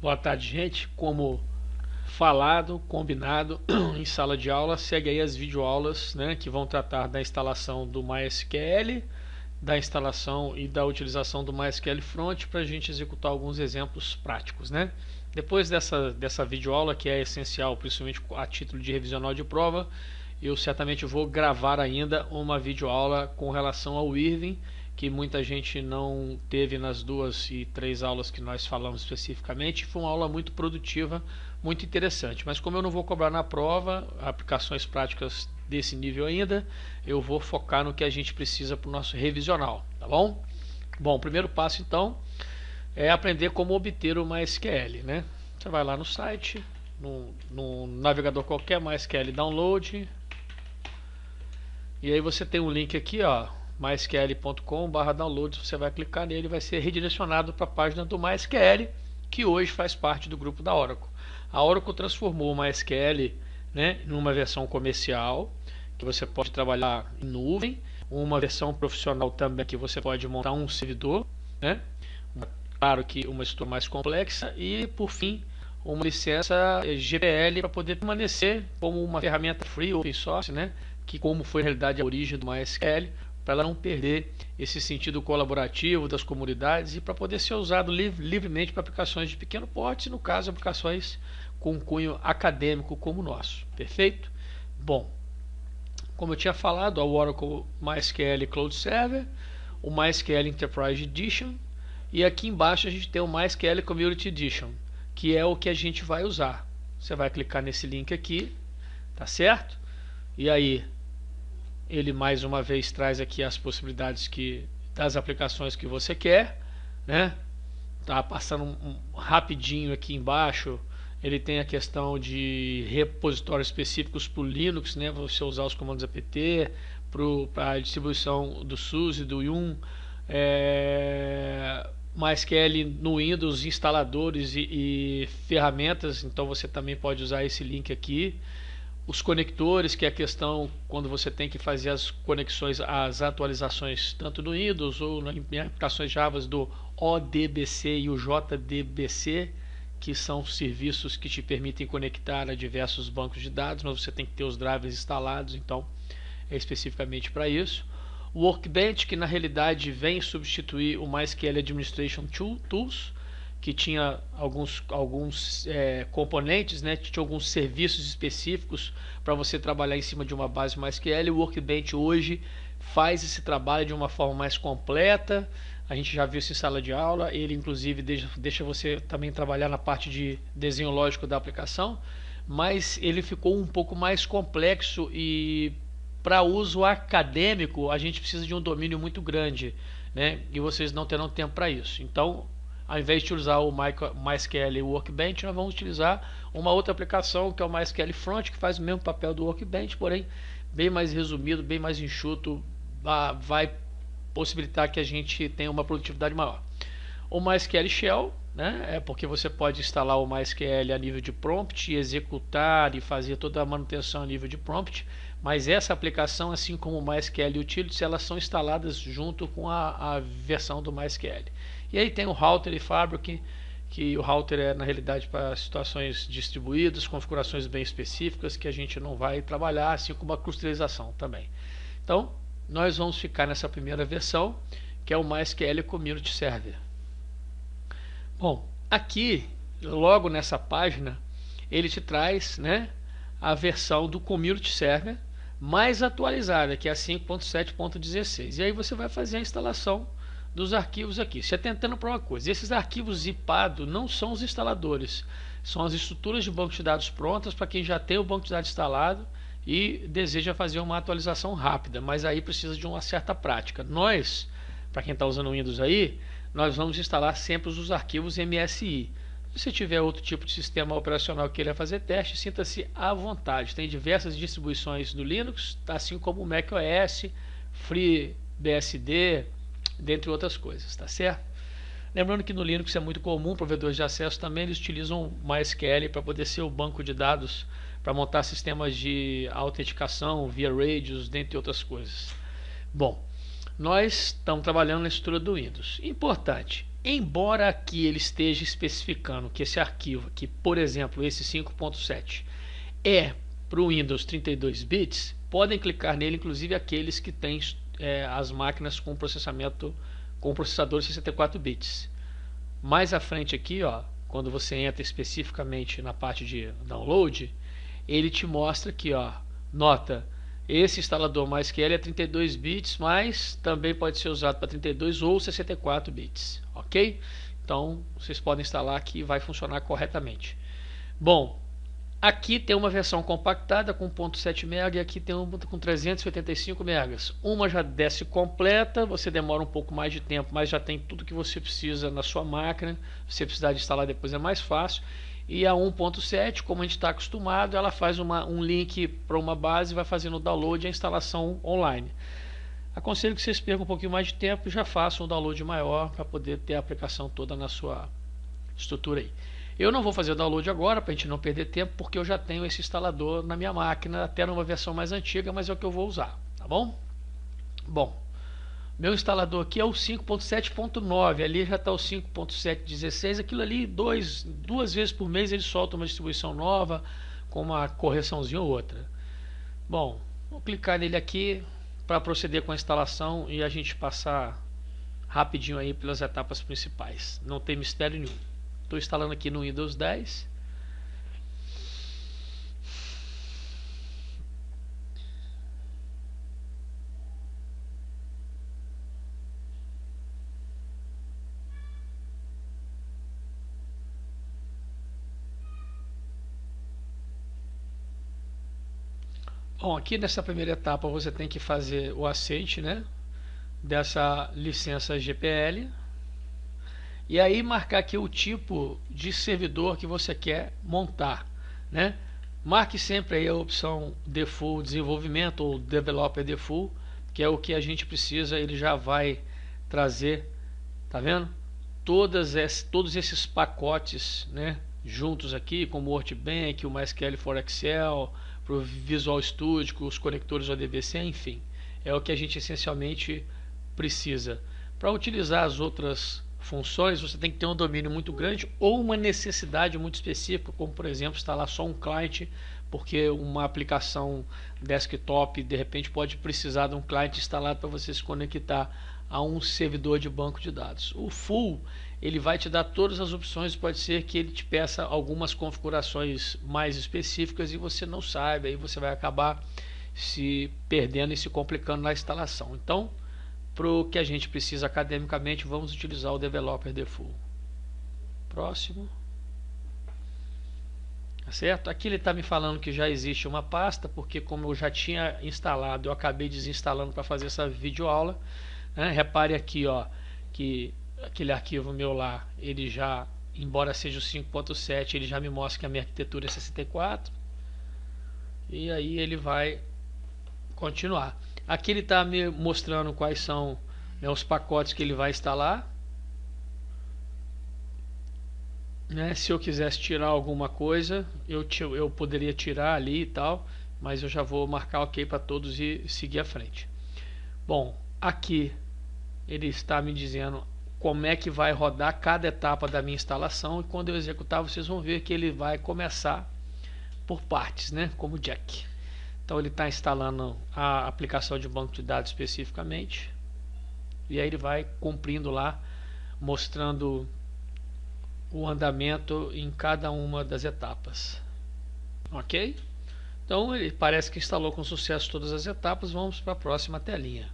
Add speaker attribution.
Speaker 1: Boa tarde, gente. Como falado, combinado em sala de aula, segue aí as videoaulas, né, que vão tratar da instalação do MySQL, da instalação e da utilização do MySQL Front para a gente executar alguns exemplos práticos, né? Depois dessa videoaula, que é essencial, principalmente a título de revisional de prova, eu certamente vou gravar ainda uma videoaula com relação ao Irving, que muita gente não teve nas 2 e 3 aulas que nós falamos especificamente. Foi uma aula muito produtiva, muito interessante. Mas como eu não vou cobrar na prova aplicações práticas desse nível ainda, eu vou focar no que a gente precisa para o nosso revisional, tá bom? Bom, o primeiro passo então é aprender como obter o MySQL, né? Você vai lá no site, no navegador qualquer, MySQL Download, e aí você tem um link aqui, ó, mysql.com/downloads. Você vai clicar nele e vai ser redirecionado para a página do MySQL, que hoje faz parte do grupo da Oracle. A Oracle transformou o MySQL, né, numa versão comercial, que você pode trabalhar em nuvem, uma versão profissional também, que você pode montar um servidor, né? Claro que uma estrutura mais complexa, e por fim uma licença GPL para poder permanecer como uma ferramenta free open source, né? Que como foi na realidade a origem do MySQL, para ela não perder esse sentido colaborativo das comunidades e para poder ser usado livremente para aplicações de pequeno porte, no caso aplicações com cunho acadêmico como o nosso. Perfeito? Bom, como eu tinha falado, a Oracle MySQL Cloud Server, o MySQL Enterprise Edition, e aqui embaixo a gente tem o MySQL Community Edition, que é o que a gente vai usar. Você vai clicar nesse link aqui, tá certo? E aí ele mais uma vez traz aqui as possibilidades das aplicações que você quer, né? Tá passando rapidinho aqui embaixo. Ele tem a questão de repositórios específicos para o Linux, né? Você usar os comandos apt para a distribuição do SUSE, do Yum, MySQL no Windows, instaladores e ferramentas. Então você também pode usar esse link aqui. Os conectores, que é a questão quando você tem que fazer as conexões, as atualizações tanto no Windows ou em aplicações Java do ODBC e o JDBC, que são serviços que te permitem conectar a diversos bancos de dados, mas você tem que ter os drivers instalados, então é especificamente para isso. O Workbench, que na realidade vem substituir o MySQL Administration Tools, que tinha alguns componentes, né? Tinha alguns serviços específicos para você trabalhar em cima de uma base MySQL. O Workbench hoje faz esse trabalho de uma forma mais completa. A gente já viu isso em sala de aula. Ele inclusive deixa você também trabalhar na parte de desenho lógico da aplicação, mas ele ficou um pouco mais complexo e para uso acadêmico a gente precisa de um domínio muito grande, né? E vocês não terão tempo para isso. Então, ao invés de usar o MySQL Workbench, nós vamos utilizar uma outra aplicação, que é o MySQL Front, que faz o mesmo papel do Workbench, porém bem mais resumido, bem mais enxuto, vai possibilitar que a gente tenha uma produtividade maior. O MySQL Shell, né, é porque você pode instalar o MySQL a nível de prompt, executar e fazer toda a manutenção a nível de prompt, mas essa aplicação, assim como o MySQL Utilities, elas são instaladas junto com a versão do MySQL. E aí tem o Router e Fabric, que o Router é na realidade para situações distribuídas, configurações bem específicas que a gente não vai trabalhar, assim como a clusterização também. Então, nós vamos ficar nessa primeira versão, que é o MySQL Community Server. Bom, aqui, logo nessa página, ele te traz, né, a versão do Community Server mais atualizada, que é a 5.7.16. E aí você vai fazer a instalação dos arquivos aqui. Se atentando para uma coisa, esses arquivos zipados não são os instaladores, são as estruturas de banco de dados prontas para quem já tem o banco de dados instalado e deseja fazer uma atualização rápida, mas aí precisa de uma certa prática. Nós, para quem está usando o Windows aí, nós vamos instalar sempre os arquivos MSI. Se você tiver outro tipo de sistema operacional que queira fazer teste, sinta-se à vontade. Tem diversas distribuições do Linux, assim como o macOS, FreeBSD, dentre outras coisas, tá certo? Lembrando que no Linux é muito comum, provedores de acesso também eles utilizam MySQL para poder ser o banco de dados para montar sistemas de autenticação via radios, dentre outras coisas. Bom, nós estamos trabalhando na estrutura do Windows. Importante, embora aqui ele esteja especificando que esse arquivo aqui, por exemplo, esse 5.7 é para o Windows 32 bits, podem clicar nele, inclusive aqueles que têm as máquinas com processamento com processador 64 bits. Mais à frente aqui, ó, quando você entra especificamente na parte de download, ele te mostra aqui, ó, nota, esse instalador MySQL é 32 bits, mas também pode ser usado para 32 ou 64 bits, ok? Então vocês podem instalar aqui e vai funcionar corretamente. Bom, aqui tem uma versão compactada com 1.7 MB e aqui tem uma com 385 MB. Uma já desce completa, você demora um pouco mais de tempo, mas já tem tudo que você precisa na sua máquina. Se você precisar de instalar depois é mais fácil. E a 1.7, como a gente está acostumado, ela faz um link para uma base e vai fazendo o download e a instalação online. Aconselho que vocês percam um pouquinho mais de tempo e já façam um download maior para poder ter a aplicação toda na sua estrutura aí. Eu não vou fazer o download agora para a gente não perder tempo, porque eu já tenho esse instalador na minha máquina, até numa versão mais antiga, mas é o que eu vou usar, tá bom? Bom, meu instalador aqui é o 5.7.9, ali já está o 5.7.16, aquilo ali duas vezes por mês ele solta uma distribuição nova, com uma correçãozinha ou outra. Bom, vou clicar nele aqui para proceder com a instalação e a gente passar rapidinho aí pelas etapas principais, não tem mistério nenhum. Estou instalando aqui no Windows 10. Bom, aqui nessa primeira etapa você tem que fazer o aceite, né, dessa licença GPL. E aí marcar aqui o tipo de servidor que você quer montar, né? Marque sempre aí a opção Default Desenvolvimento ou Developer Default, que é o que a gente precisa, ele já vai trazer, tá vendo? Todos esses pacotes, né, juntos aqui, como o Workbench, o MySQL for Excel, para o Visual Studio, os conectores ODBC, enfim. É o que a gente essencialmente precisa. Para utilizar as outras funções, você tem que ter um domínio muito grande ou uma necessidade muito específica, como por exemplo instalar só um client, porque uma aplicação desktop de repente pode precisar de um client instalado para você se conectar a um servidor de banco de dados. O full, ele vai te dar todas as opções, pode ser que ele te peça algumas configurações mais específicas e você não saiba, aí você vai acabar se perdendo e se complicando na instalação. Então, para o que a gente precisa academicamente, vamos utilizar o Developer Default. Próximo. Tá certo? Aqui ele está me falando que já existe uma pasta, porque como eu já tinha instalado, eu acabei desinstalando para fazer essa videoaula. Né? Repare aqui, ó, que aquele arquivo meu lá, ele já, embora seja o 5.7, ele já me mostra que a minha arquitetura é 64. E aí ele vai continuar. Aqui ele está me mostrando quais são, né, os pacotes que ele vai instalar. Né, se eu quisesse tirar alguma coisa, eu poderia tirar ali e tal, mas eu já vou marcar OK para todos e seguir à frente. Bom, aqui ele está me dizendo como é que vai rodar cada etapa da minha instalação, e quando eu executar vocês vão ver que ele vai começar por partes, né, como Jack. Então ele está instalando a aplicação de banco de dados especificamente. E aí ele vai cumprindo lá, mostrando o andamento em cada uma das etapas. Ok? Então ele parece que instalou com sucesso todas as etapas. Vamos para a próxima telinha.